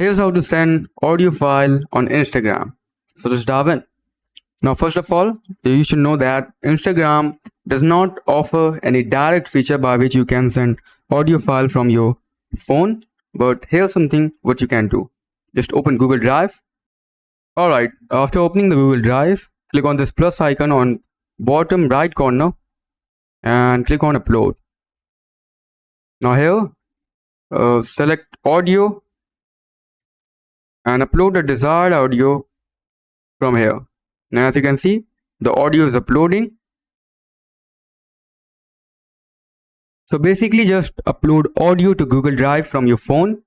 Here's how to send audio file on Instagram. So let's dive in. Now, first of all, you should know that Instagram does not offer any direct feature by which you can send audio file from your phone. But here's something what you can do. Just open Google Drive. Alright, after opening the Google Drive, click on this plus icon on bottom right corner and click on upload. Now here, select audio and upload the desired audio from here. Now as you can see, the audio is uploading. So basically just upload audio to Google Drive from your phone.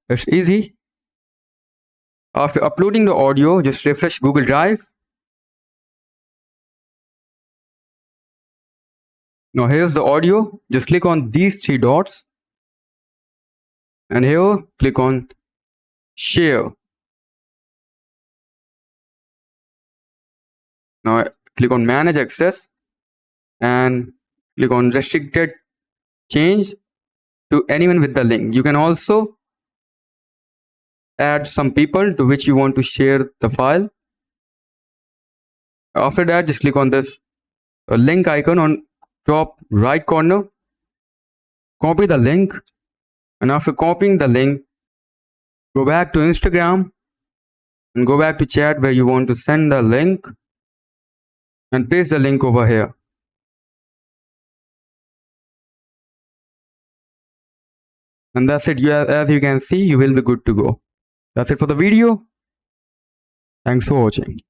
It's easy. After uploading the audio, just refresh Google Drive. Now here's the audio. Just click on these three dots. And here, click on share. Now click on manage access and click on restricted change to anyone with the link. You can also add some people to which you want to share the file. After that, just click on this link icon on top right corner. Copy the link, and after copying the link, go back to Instagram and go back to chat where you want to send the link and paste the link over here. And that's it. As you can see, you will be good to go. That's it for the video. Thanks for watching.